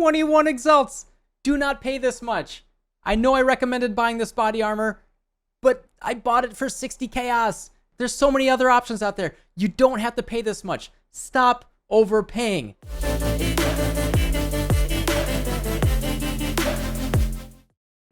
21 Exalts. Do not pay this much. I know I recommended buying this body armor, but I bought it for 60 chaos. There's so many other options out there. You don't have to pay this much. Stop overpaying.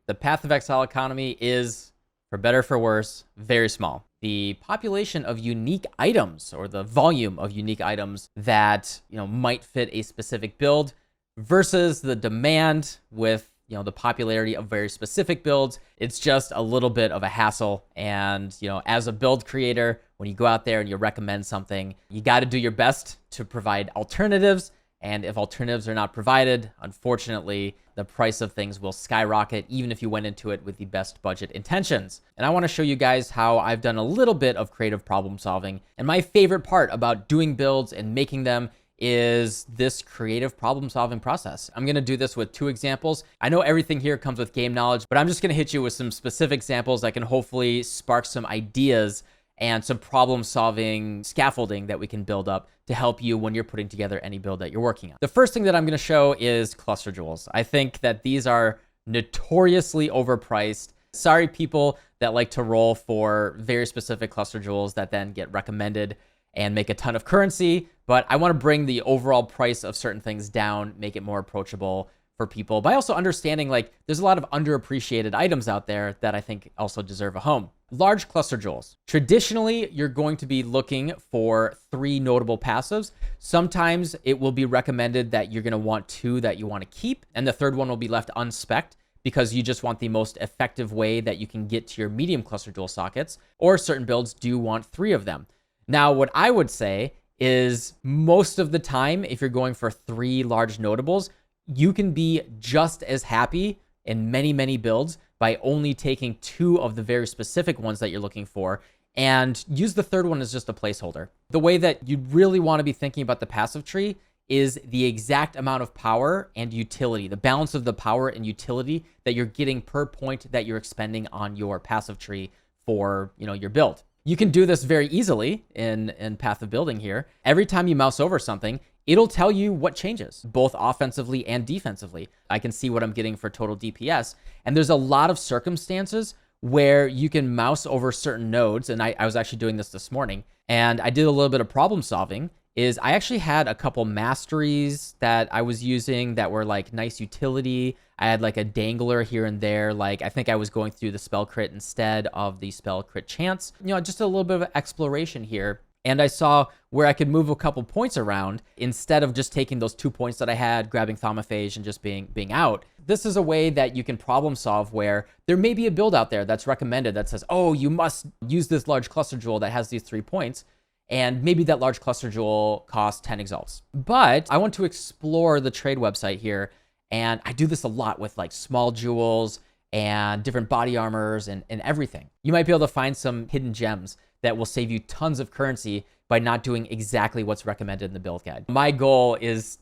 The Path of Exile economy is, for better or for worse, very small. The population of unique items, or the volume of unique items that might fit a specific build, versus the demand with the popularity of very specific builds, it's just a little bit of a hassle. And as a build creator, when you go out there and you recommend something, you got to do your best to provide alternatives. And if alternatives are not provided, unfortunately, the price of things will skyrocket, even if you went into it with the best budget intentions. And I want to show you guys how I've done a little bit of creative problem solving. And my favorite part about doing builds and making them is this creative problem solving process. I'm going to do this with 2 examples. I know everything here comes with game knowledge, but I'm just going to hit you with some specific examples that can hopefully spark some ideas and some problem solving scaffolding that we can build up to help you when you're putting together any build that you're working on. The first thing that I'm going to show is cluster jewels. I think that these are notoriously overpriced. Sorry, people that like to roll for very specific cluster jewels that then get recommended and make a ton of currency, but I want to bring the overall price of certain things down, make it more approachable for people by also understanding there's a lot of underappreciated items out there that I think also deserve a home. Large cluster jewels. Traditionally, you're going to be looking for 3 notable passives. Sometimes it will be recommended that you're going to want 2 that you want to keep, and the third one will be left unspec'd because you just want the most effective way that you can get to your medium cluster jewel sockets, or certain builds do want 3 of them. Now, what I would say is most of the time, if you're going for 3 large notables, you can be just as happy in many, many builds by only taking 2 of the very specific ones that you're looking for and use the third one as just a placeholder. The way that you really want to be thinking about the passive tree is the exact amount of power and utility, the balance of the power and utility that you're getting per point that you're expending on your passive tree for your build. You can do this very easily in Path of Building here. Every time you mouse over something, it'll tell you what changes, both offensively and defensively. I can see what I'm getting for total DPS. And there's a lot of circumstances where you can mouse over certain nodes. And I was actually doing this morning. And I did a little bit of problem solving. I actually had a couple masteries that I was using that were nice utility. I had a dangler here and there. I think I was going through the spell crit instead of the spell crit chance. Just a little bit of exploration here. And I saw where I could move a couple points around instead of just taking those 2 points that I had, grabbing Thaumaphage and just being out. This is a way that you can problem solve where there may be a build out there that's recommended that says, oh, you must use this large cluster jewel that has these 3 points. And maybe that large cluster jewel costs 10 Exalts. But I want to explore the trade website here. And I do this a lot with small jewels and different body armors and everything. You might be able to find some hidden gems that will save you tons of currency by not doing exactly what's recommended in the build guide. My goal is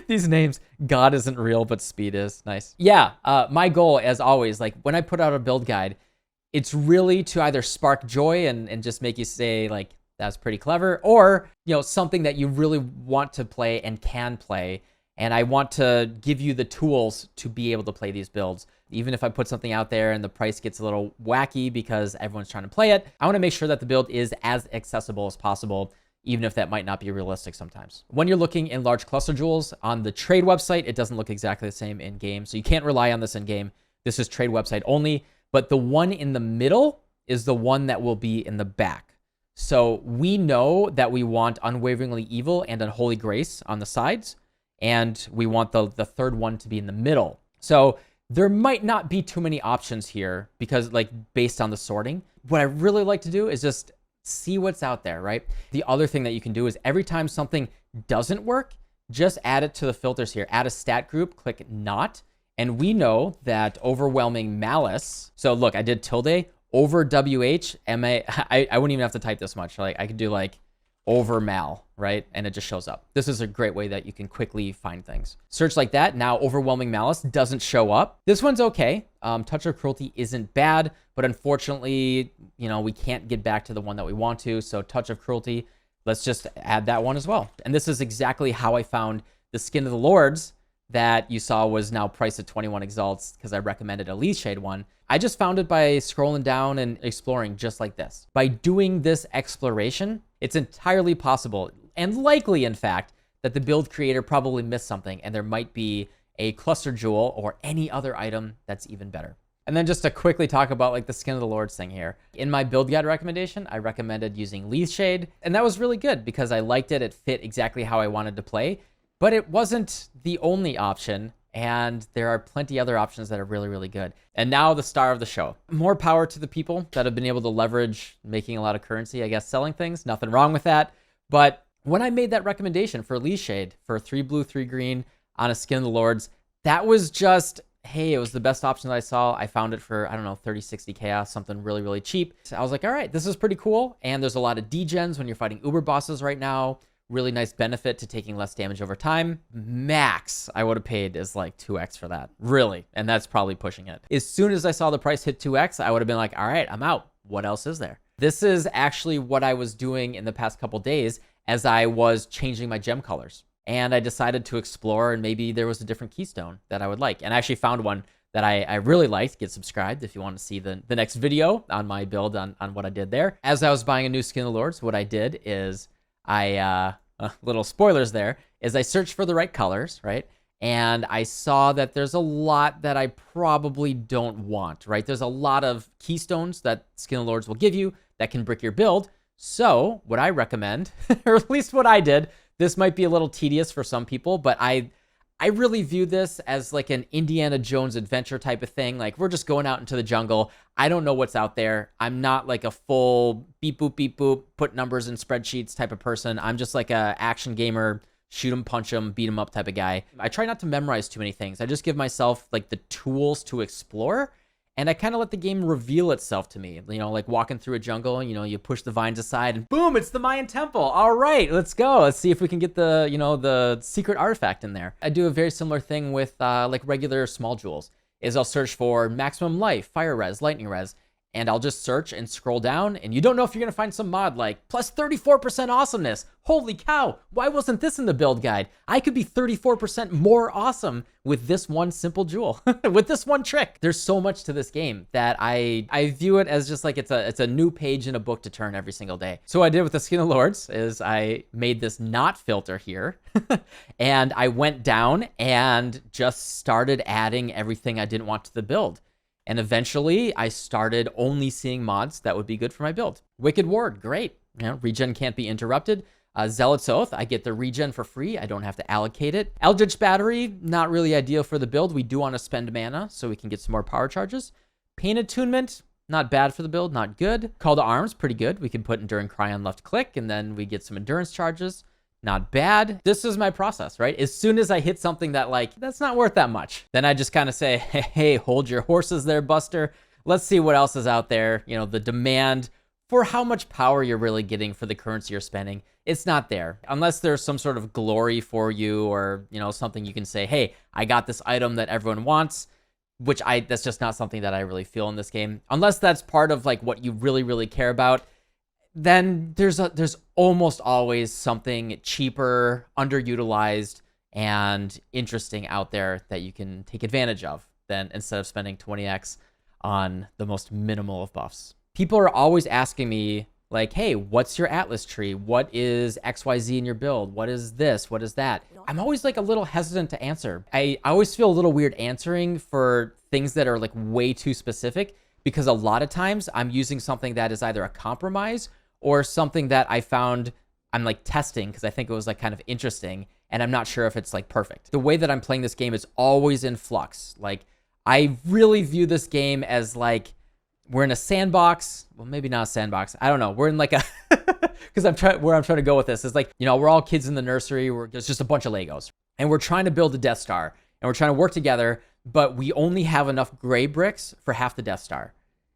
these names, God isn't real, but speed is. Nice. Yeah, my goal, as always, when I put out a build guide, it's really to either spark joy and just make you say that's pretty clever, or something that you really want to play and can play. And I want to give you the tools to be able to play these builds. Even if I put something out there and the price gets a little wacky because everyone's trying to play it, I want to make sure that the build is as accessible as possible, even if that might not be realistic sometimes. When you're looking in large cluster jewels on the trade website, it doesn't look exactly the same in game. So you can't rely on this in game. This is trade website only, but the one in the middle is the one that will be in the back. So we know that we want Unwaveringly Evil and Unholy Grace on the sides, and we want the third one to be in the middle. So there might not be too many options here because based on the sorting. What I really like to do is just see what's out there, right? The other thing that you can do is every time something doesn't work, just add it to the filters here. Add a stat group, click not. And we know that Overwhelming Malice. So look, I did tilde over WH. I wouldn't even have to type this much. I could do over mal, right? And it just shows up. This is a great way that you can quickly find things. Search like that. Now Overwhelming Malice doesn't show up. This one's okay. Touch of Cruelty isn't bad, but unfortunately, we can't get back to the one that we want to. So Touch of Cruelty, let's just add that one as well. And this is exactly how I found the Skin of the Lords that you saw was now priced at 21 Exalts because I recommended a Leaf Shade one. I just found it by scrolling down and exploring just like this. By doing this exploration, it's entirely possible and likely, in fact, that the build creator probably missed something and there might be a cluster jewel or any other item that's even better. And then just to quickly talk about like the Skin of the Lords thing here. In my build guide recommendation, I recommended using Leaf Shade, and that was really good because I liked it. It fit exactly how I wanted to play, but it wasn't the only option, and there are plenty other options that are really, really good. And now the star of the show. More power to the people that have been able to leverage making a lot of currency, I guess, selling things. Nothing wrong with that. But when I made that recommendation for Leaf Shade for 3 blue, 3 green on a Skin of the Lords, that was just, hey, it was the best option that I saw. I found it for, I don't know, 30, 60 chaos, something really, really cheap. So I was like, all right, this is pretty cool. And there's a lot of degens when you're fighting Uber bosses right now. Really nice benefit to taking less damage over time. Max I would have paid is like 2x for that, really. And that's probably pushing it. As soon as I saw the price hit 2x, I would have been like, all right, I'm out. What else is there? This is actually what I was doing in the past couple days as I was changing my gem colors. And I decided to explore, and maybe there was a different keystone that I would like. And I actually found one that I really liked. Get subscribed if you want to see the next video on my build on what I did there. As I was buying a new Skin of the Lords, what I did is little spoilers there, is I searched for the right colors, right? And I saw that there's a lot that I probably don't want, right? There's a lot of keystones that Skin of the Lords will give you that can brick your build. So what I recommend, or at least what I did, this might be a little tedious for some people, but I really view this as like an Indiana Jones adventure type of thing. Like, we're just going out into the jungle. I don't know what's out there. I'm not like a full beep boop, put numbers in spreadsheets type of person. I'm just like a action gamer, shoot 'em, punch 'em, beat 'em up type of guy. I try not to memorize too many things. I just give myself like the tools to explore. And I kind of let the game reveal itself to me, you know, like walking through a jungle, you know, you push the vines aside and boom, it's the Mayan temple. All right, let's go. Let's see if we can get the, you know, the secret artifact in there. I do a very similar thing with like regular small jewels, is I'll search for maximum life, fire res, lightning res, and I'll just search and scroll down, and you don't know if you're going to find some mod like plus 34% awesomeness. Holy cow, why wasn't this in the build guide? I could be 34% more awesome with this one simple jewel, with this one trick. There's so much to this game that I view it as just like it's a new page in a book to turn every single day. So what I did with the Skin of Lords is I made this not filter here, and I went down and just started adding everything I didn't want to the build. And eventually I started only seeing mods that would be good for my build. Wicked Ward, great. You know, regen can't be interrupted. Zealot's Oath, I get the regen for free. I don't have to allocate it. Eldritch Battery, not really ideal for the build. We do want to spend mana so we can get some more power charges. Pain Attunement, not bad for the build, not good. Call to Arms, pretty good. We can put Enduring Cry on left click, and then we get some endurance charges. Not bad. This is my process, right? As soon as I hit something that like, that's not worth that much, then I just kind of say, hey, hold your horses there, Buster. Let's see what else is out there. You know, the demand for how much power you're really getting for the currency you're spending, it's not there. Unless there's some sort of glory for you, or, you know, something you can say, hey, I got this item that everyone wants, which that's just not something that I really feel in this game. Unless that's part of like what you really, really care about, then there's almost always something cheaper, underutilized, and interesting out there that you can take advantage of then, instead of spending 20x on the most minimal of buffs. People are always asking me like, hey, what's your Atlas tree? What is XYZ in your build? What is this? What is that? I'm always like a little hesitant to answer. I always feel a little weird answering for things that are like way too specific, because a lot of times I'm using something that is either a compromise or something that I found I'm like testing because I think it was like kind of interesting, and I'm not sure if it's like perfect. The way that I'm playing this game is always in flux. Like, I really view this game as like, we're in a sandbox. Well, maybe not a sandbox. I don't know. We're in like a, because where I'm trying to go with this is like, you know, we're all kids in the nursery. There's just a bunch of Legos, and we're trying to build a Death Star, and we're trying to work together, but we only have enough gray bricks for half the Death Star.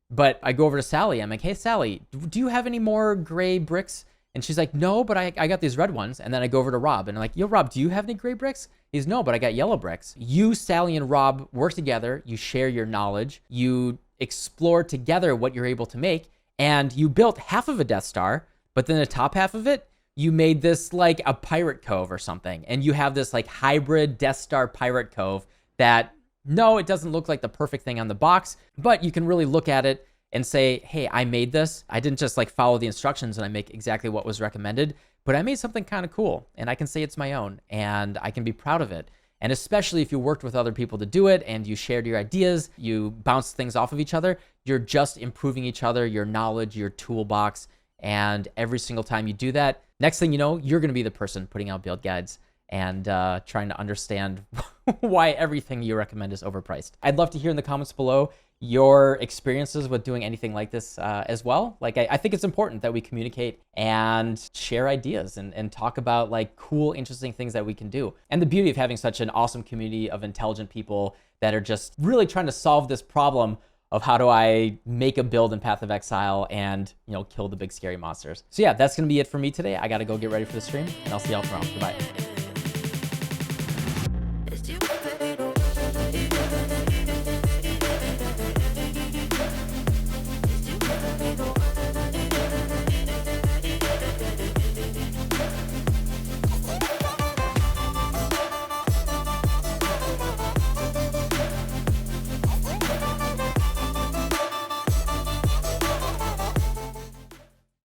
But I go over to Sally. I'm like, hey, Sally, do you have any more gray bricks? And she's like, no, but I got these red ones. And then I go over to Rob, and I'm like, yo, Rob, do you have any gray bricks? He's no, but I got yellow bricks. You, Sally, and Rob work together. You share your knowledge. You explore together what you're able to make. And you built half of a Death Star, but then the top half of it, you made this like a pirate cove or something, and you have this like hybrid Death Star pirate cove that, no, it doesn't look like the perfect thing on the box, but you can really look at it and say, hey, I made this. I didn't just like follow the instructions and I make exactly what was recommended, but I made something kind of cool, and I can say it's my own and I can be proud of it. And especially if you worked with other people to do it and you shared your ideas, you bounced things off of each other, you're just improving each other, your knowledge, your toolbox. And every single time you do that, next thing you know, you're going to be the person putting out build guides and trying to understand why everything you recommend is overpriced. I'd love to hear in the comments below your experiences with doing anything like this as well. Like, I think it's important that we communicate and share ideas and talk about like cool, interesting things that we can do. And the beauty of having such an awesome community of intelligent people that are just really trying to solve this problem of how do I make a build in Path of Exile and, you know, kill the big scary monsters. So yeah, that's gonna be it for me today. I gotta go get ready for the stream, and I'll see y'all tomorrow. Goodbye.